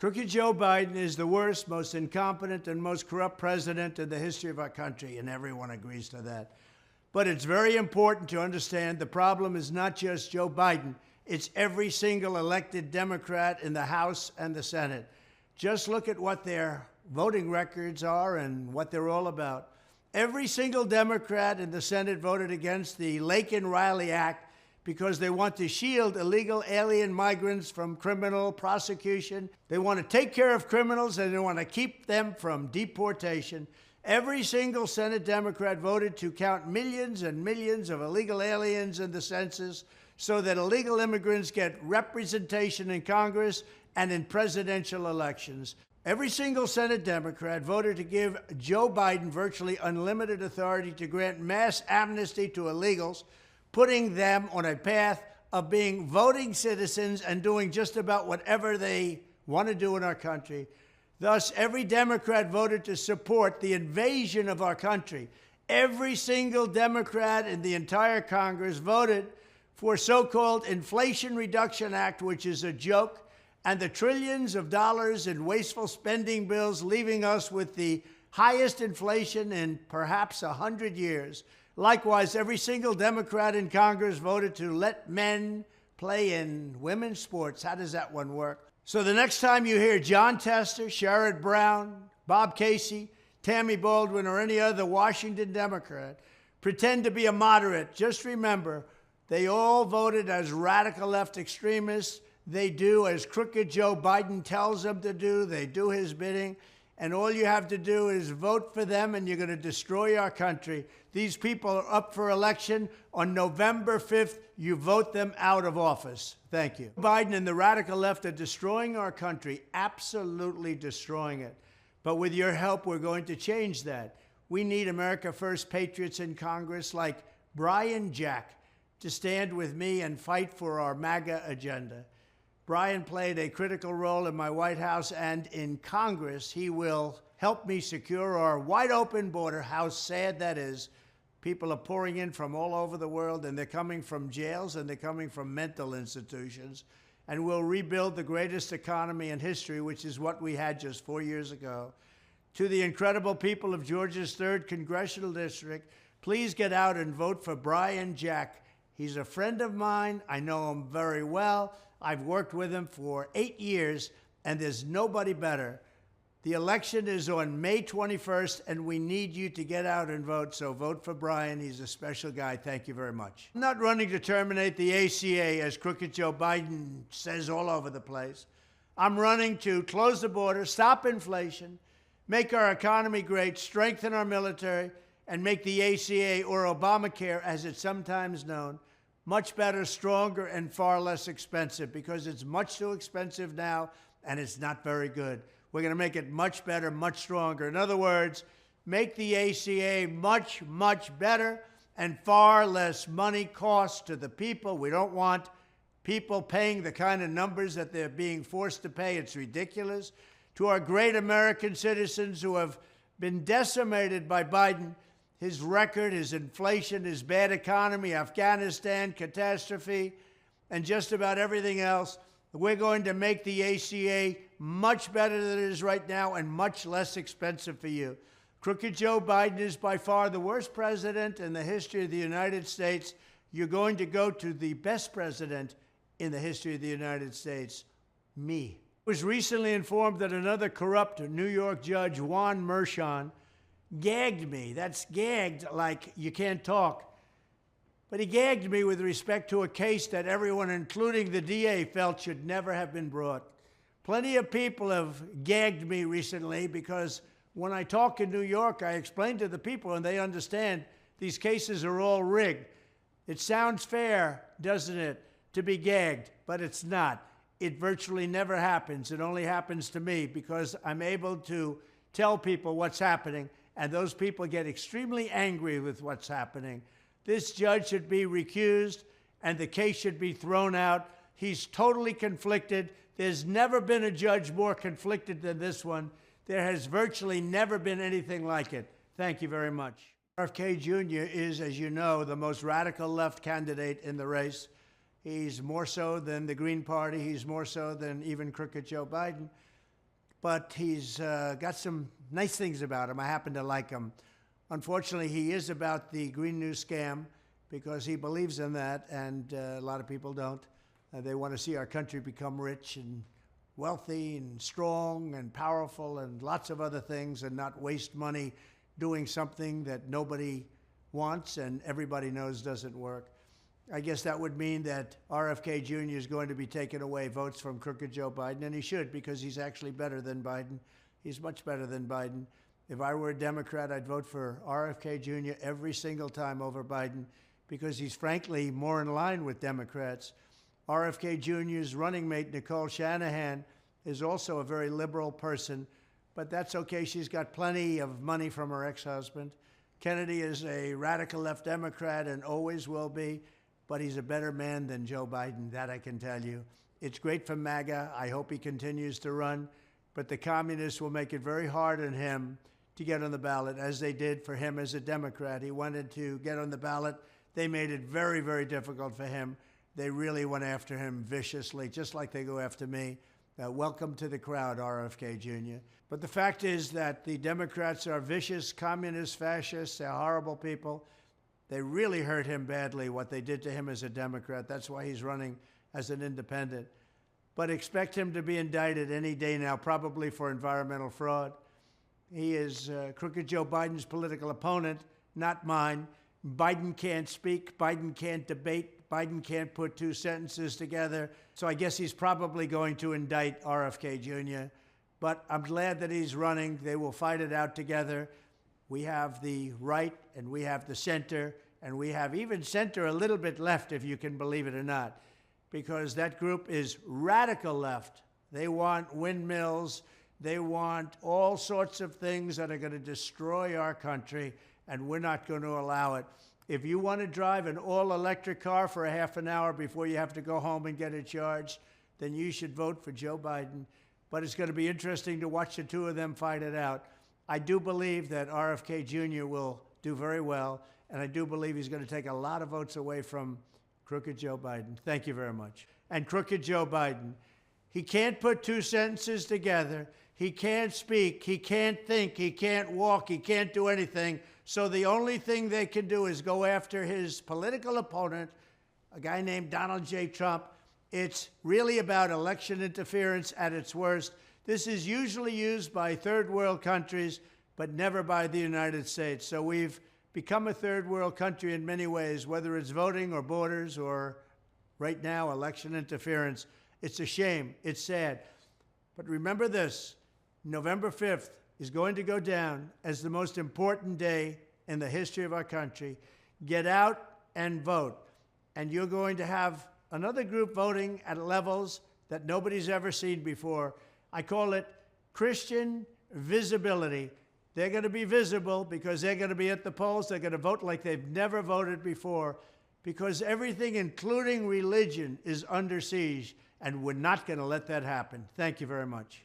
Crooked Joe Biden is the worst, most incompetent, and most corrupt president in the history of our country, and everyone agrees to that. But it's very important to understand the problem is not just Joe Biden. It's every single elected Democrat in the House and the Senate. Just look at what their voting records are and what they're all about. Every single Democrat in the Senate voted against the Laken-Riley Act because they want to shield illegal alien migrants from criminal prosecution. They want to take care of criminals and they want to keep them from deportation. Every single Senate Democrat voted to count millions and millions of illegal aliens in the census so that illegal immigrants get representation in Congress and in presidential elections. Every single Senate Democrat voted to give Joe Biden virtually unlimited authority to grant mass amnesty to illegals, putting them on a path of being voting citizens and doing just about whatever they want to do in our country. Thus, every Democrat voted to support the invasion of our country. Every single Democrat in the entire Congress voted for so-called Inflation Reduction Act, which is a joke, and the trillions of dollars in wasteful spending bills, leaving us with the highest inflation in perhaps 100 years. Likewise, every single Democrat in Congress voted to let men play in women's sports. How does that one work? So the next time you hear John Tester, Sherrod Brown, Bob Casey, Tammy Baldwin, or any other Washington Democrat pretend to be a moderate, just remember, they all voted as radical left extremists. They do as Crooked Joe Biden tells them to do. They do his bidding. And all you have to do is vote for them, and you're going to destroy our country. These people are up for election. On November 5th, you vote them out of office. Thank you. Biden and the radical left are destroying our country, absolutely destroying it. But with your help, we're going to change that. We need America First patriots in Congress like Brian Jack to stand with me and fight for our MAGA agenda. Brian played a critical role in my White House and in Congress. He will help me secure our wide-open border. How sad that is. People are pouring in from all over the world, and they're coming from jails, and they're coming from mental institutions. And we'll rebuild the greatest economy in history, which is what we had just 4 years ago. To the incredible people of Georgia's 3rd Congressional District, please get out and vote for Brian Jack. He's a friend of mine. I know him very well. I've worked with him for 8 years, and there's nobody better. The election is on May 21st, and we need you to get out and vote, so vote for Brian. He's a special guy. Thank you very much. I'm not running to terminate the ACA, as Crooked Joe Biden says all over the place. I'm running to close the border, stop inflation, make our economy great, strengthen our military, and make the ACA, or Obamacare, as it's sometimes known, much better, stronger, and far less expensive, because it's much too expensive now, and it's not very good. We're going to make it much better, much stronger. In other words, make the ACA much, much better and far less money cost to the people. We don't want people paying the kind of numbers that they're being forced to pay. It's ridiculous. To our great American citizens who have been decimated by Biden, his record, his inflation, his bad economy, Afghanistan, catastrophe, and just about everything else, we're going to make the ACA much better than it is right now and much less expensive for you. Crooked Joe Biden is by far the worst president in the history of the United States. You're going to go to the best president in the history of the United States, me. I was recently informed that another corrupt New York judge, Juan Merchan, gagged me. That's gagged like you can't talk. But he gagged me with respect to a case that everyone, including the DA, felt should never have been brought. Plenty of people have gagged me recently because when I talk in New York, I explain to the people and they understand these cases are all rigged. It sounds fair, doesn't it, to be gagged, but it's not. It virtually never happens. It only happens to me because I'm able to tell people what's happening, and those people get extremely angry with what's happening. This judge should be recused, and the case should be thrown out. He's totally conflicted. There's never been a judge more conflicted than this one. There has virtually never been anything like it. Thank you very much. RFK Jr. is, as you know, the most radical left candidate in the race. He's more so than the Green Party. He's more so than even Crooked Joe Biden. but he's got some nice things about him. I happen to like him. Unfortunately, he is about the Green New scam because he believes in that, and a lot of people don't. They want to see our country become rich and wealthy and strong and powerful and lots of other things, and not waste money doing something that nobody wants and everybody knows doesn't work. I guess that would mean that RFK Jr. is going to be taking away votes from crooked Joe Biden, and he should, because he's actually better than Biden. He's much better than Biden. If I were a Democrat, I'd vote for RFK Jr. every single time over Biden, because he's frankly more in line with Democrats. RFK Jr.'s running mate, Nicole Shanahan, is also a very liberal person, but that's okay. She's got plenty of money from her ex-husband. Kennedy is a radical left Democrat and always will be, but he's a better man than Joe Biden, that I can tell you. It's great for MAGA. I hope he continues to run, but the communists will make it very hard on him to get on the ballot, as they did for him as a Democrat. He wanted to get on the ballot. They made it very, very difficult for him. They really went after him viciously, just like they go after me. Welcome to the crowd, RFK Jr. But the fact is that the Democrats are vicious, communist, fascists. They're horrible people. They really hurt him badly, what they did to him as a Democrat. That's why he's running as an independent. But expect him to be indicted any day now, probably for environmental fraud. He is crooked Joe Biden's political opponent, not mine. Biden can't speak. Biden can't debate. Biden can't put two sentences together. So I guess he's probably going to indict RFK Jr. But I'm glad that he's running. They will fight it out together. We have the right and we have the center, and we have even center a little bit left, if you can believe it or not, because that group is radical left. They want windmills. They want all sorts of things that are going to destroy our country, and we're not going to allow it. If you want to drive an all-electric car for a half an hour before you have to go home and get it charged, then you should vote for Joe Biden. But it's going to be interesting to watch the two of them fight it out. I do believe that RFK Jr. will do very well, and I do believe he's going to take a lot of votes away from crooked Joe Biden. Thank you very much. And crooked Joe Biden, he can't put two sentences together. He can't speak. He can't think. He can't walk. He can't do anything. So the only thing they can do is go after his political opponent, a guy named Donald J. Trump. It's really about election interference at its worst. This is usually used by third world countries, but never by the United States. So we've become a third world country in many ways, whether it's voting or borders or right now election interference. It's a shame. It's sad. But remember this, November 5th is going to go down as the most important day in the history of our country. Get out and vote. And you're going to have another group voting at levels that nobody's ever seen before. I call it Christian visibility. They're going to be visible because they're going to be at the polls. They're going to vote like they've never voted before, because everything, including religion, is under siege, and we're not going to let that happen. Thank you very much.